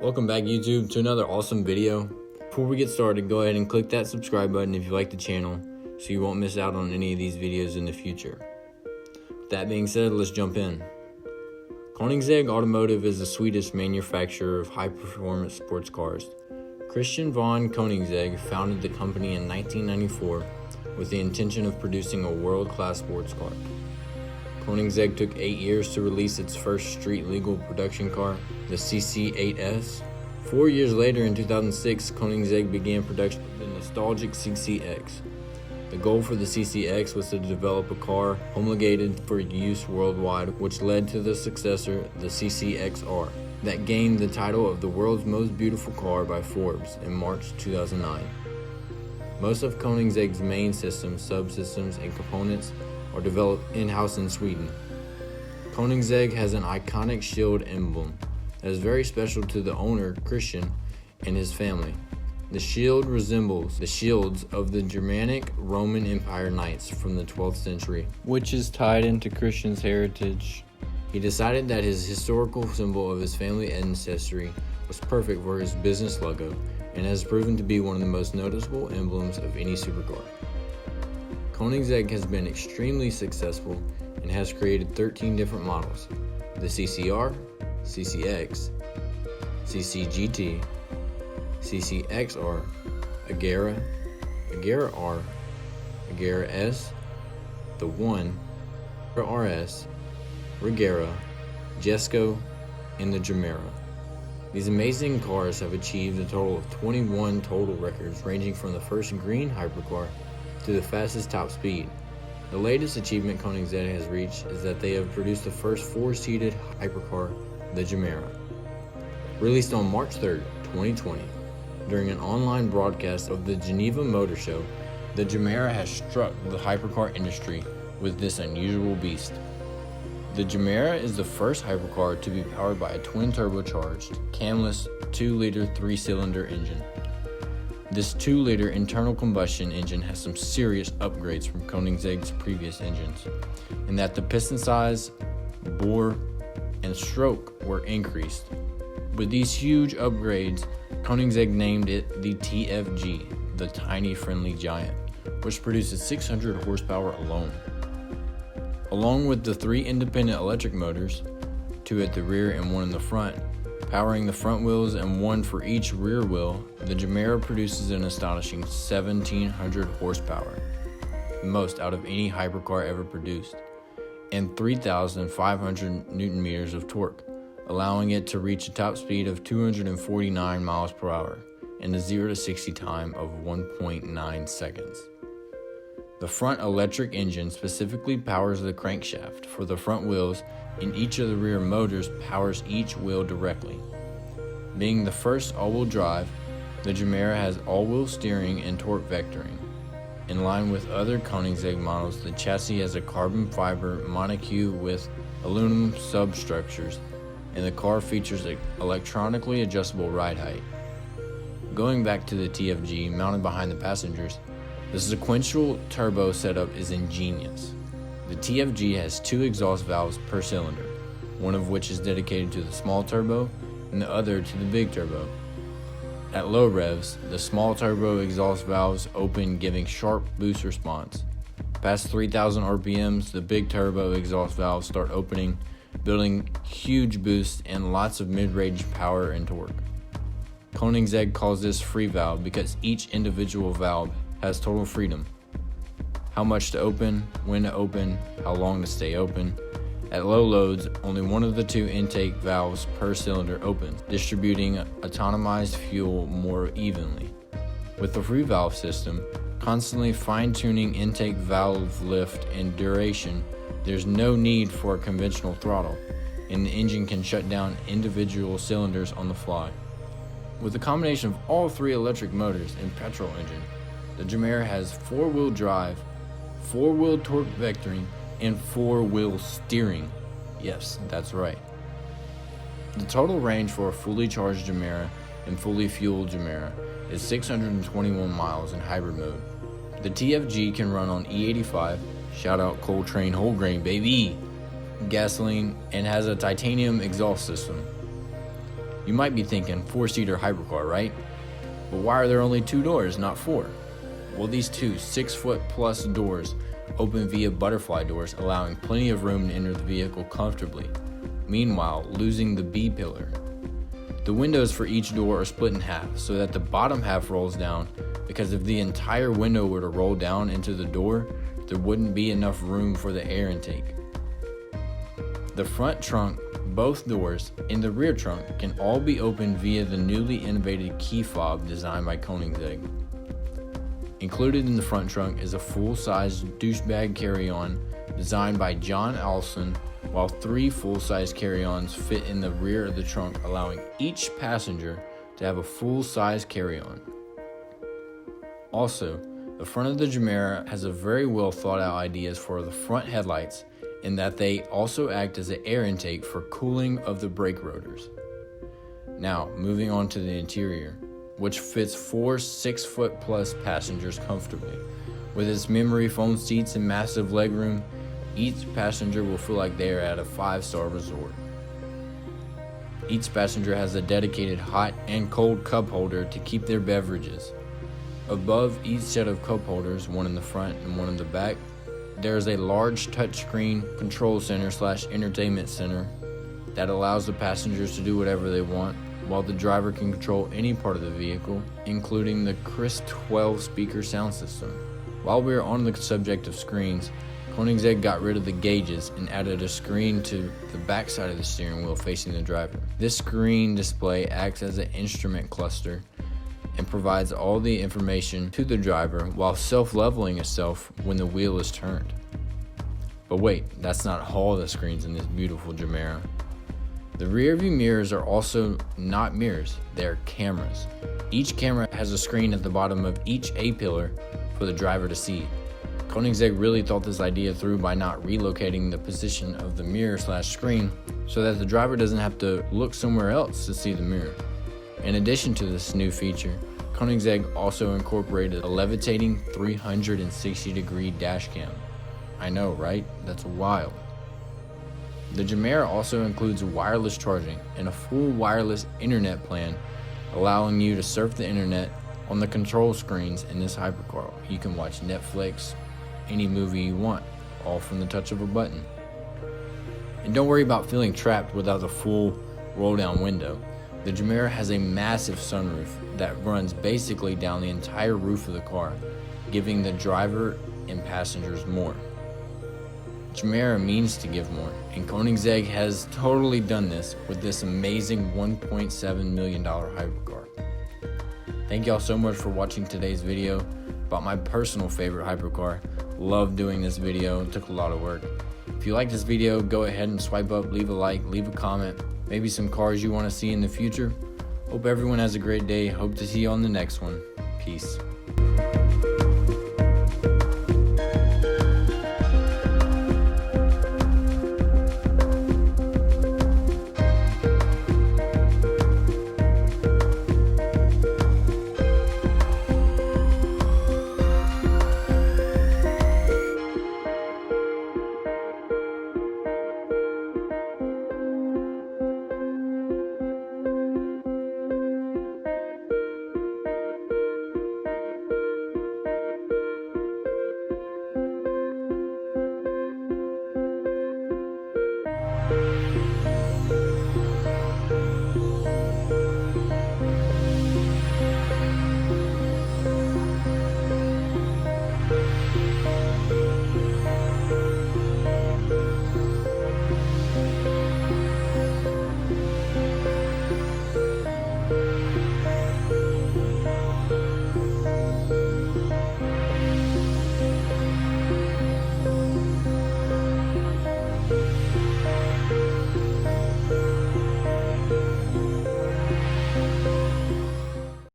Welcome back, YouTube, to another awesome video. Before we get started, go ahead and click that subscribe button if you like the channel so you won't miss out on any of these videos in the future. With that being said, let's jump in. Koenigsegg Automotive is the Swedish manufacturer of high-performance sports cars. Christian von Koenigsegg founded the company in 1994 with the intention of producing a world-class sports car. Koenigsegg took 8 years to release its first street-legal production car, the CC8S. 4 years later, in 2006, Koenigsegg began production of the nostalgic CCX. The goal for the CCX was to develop a car homologated for use worldwide, which led to the successor, the CCXR, that gained the title of the world's most beautiful car by Forbes in March 2009. Most of Koenigsegg's main systems, subsystems, and components are developed in-house in Sweden. Koenigsegg has an iconic shield emblem that is very special to the owner, Christian, and his family. The shield resembles the shields of the Germanic Roman Empire knights from the 12th century, which is tied into Christian's heritage. He decided that his historical symbol of his family ancestry was perfect for his business logo and has proven to be one of the most noticeable emblems of any supercar. Koenigsegg has been extremely successful and has created 13 different models: the CCR, CCX, CCGT, CCXR, Agera, Agera R, Agera S, the 1, RS, Regera, Jesco, and the Gemera. These amazing cars have achieved a total of 21 total records, ranging from the first green hypercar to the fastest top speed. The latest achievement Koenigsegg has reached is that they have produced the first 4-seated hypercar, the Gemera. Released on March 3rd, 2020, during an online broadcast of the Geneva Motor Show, the Gemera has struck the hypercar industry with this unusual beast. The Gemera is the first hypercar to be powered by a twin-turbocharged, camless 2-liter 3-cylinder engine. This 2-liter internal combustion engine has some serious upgrades from Koenigsegg's previous engines, in that the piston size, bore, and stroke were increased. With these huge upgrades, Koenigsegg named it the TFG, the Tiny Friendly Giant, which produces 600 horsepower alone. Along with the 3 independent electric motors, 2 at the rear and 1 in the front, powering the front wheels and 1 for each rear wheel, the Gemera produces an astonishing 1,700 horsepower, the most out of any hypercar ever produced, and 3,500 Newton meters of torque, allowing it to reach a top speed of 249 miles per hour and a 0 to 60 time of 1.9 seconds. The front electric engine specifically powers the crankshaft for the front wheels, and each of the rear motors powers each wheel directly. Being the first all-wheel drive, the Gemera has all-wheel steering and torque vectoring. In line with other Koenigsegg models, the chassis has a carbon fiber monocoque with aluminum substructures, and the car features an electronically adjustable ride height. Going back to the TFG mounted behind the passengers, the sequential turbo setup is ingenious. The TFG has 2 exhaust valves per cylinder, one of which is dedicated to the small turbo and the other to the big turbo. At low revs, the small turbo exhaust valves open, giving sharp boost response. Past 3,000 RPMs, the big turbo exhaust valves start opening, building huge boosts and lots of mid-range power and torque. Koenigsegg calls this free valve because each individual valve has total freedom. How much to open, when to open, how long to stay open. At low loads, only one of the 2 intake valves per cylinder opens, distributing autonomized fuel more evenly. With the free valve system, constantly fine-tuning intake valve lift and duration, there's no need for a conventional throttle, and the engine can shut down individual cylinders on the fly. With a combination of all 3 electric motors and petrol engine, the Gemera has 4-wheel drive, 4-wheel torque vectoring, and 4-wheel steering. Yes, that's right. The total range for a fully charged Gemera and fully fueled Gemera is 621 miles in hybrid mode. The TFG can run on E85, shout out Coltrane whole grain baby, gasoline, and has a titanium exhaust system. You might be thinking 4-seater hypercar, right? But why are there only 2 doors, not 4? Well, these two 6-foot plus doors open via butterfly doors, allowing plenty of room to enter the vehicle comfortably, meanwhile losing the B pillar. The windows for each door are split in half so that the bottom half rolls down, because if the entire window were to roll down into the door, there wouldn't be enough room for the air intake. The front trunk, both doors, and the rear trunk can all be opened via the newly innovated key fob designed by Koenigsegg. Included in the front trunk is a full-size douchebag carry-on designed by John Alson, while 3 full-size carry-ons fit in the rear of the trunk, allowing each passenger to have a full-size carry-on. Also, the front of the Gemera has a very well thought out ideas for the front headlights, in that they also act as an air intake for cooling of the brake rotors. Now, moving on to the interior, which fits 4 6-foot plus passengers comfortably. With its memory foam seats and massive legroom, each passenger will feel like they are at a 5-star resort. Each passenger has a dedicated hot and cold cup holder to keep their beverages. Above each set of cup holders, one in the front and one in the back, there is a large touchscreen control center / entertainment center that allows the passengers to do whatever they want, while the driver can control any part of the vehicle, including the crisp 12-speaker sound system. While we are on the subject of screens, Koenigsegg got rid of the gauges and added a screen to the back side of the steering wheel facing the driver. This screen display acts as an instrument cluster and provides all the information to the driver while self-leveling itself when the wheel is turned. But wait, that's not all the screens in this beautiful Gemera. The rear view mirrors are also not mirrors, they're cameras. Each camera has a screen at the bottom of each A-pillar for the driver to see. Koenigsegg really thought this idea through by not relocating the position of the mirror / screen so that the driver doesn't have to look somewhere else to see the mirror. In addition to this new feature, Koenigsegg also incorporated a levitating 360-degree dash cam. I know, right? That's wild. The Gemera also includes wireless charging and a full wireless internet plan, allowing you to surf the internet on the control screens in this hypercar. You can watch Netflix, any movie you want, all from the touch of a button. And don't worry about feeling trapped without the full roll-down window. The Gemera has a massive sunroof that runs basically down the entire roof of the car, giving the driver and passengers more. Gemera means to give more, and Koenigsegg has totally done this with this amazing $1.7 million hypercar. Thank y'all so much for watching today's video about my personal favorite hypercar. Love doing this video, it took a lot of work. If you like this video, go ahead and swipe up, leave a like, leave a comment, maybe some cars you want to see in the future. Hope everyone has a great day. Hope to see you on the next one. Peace.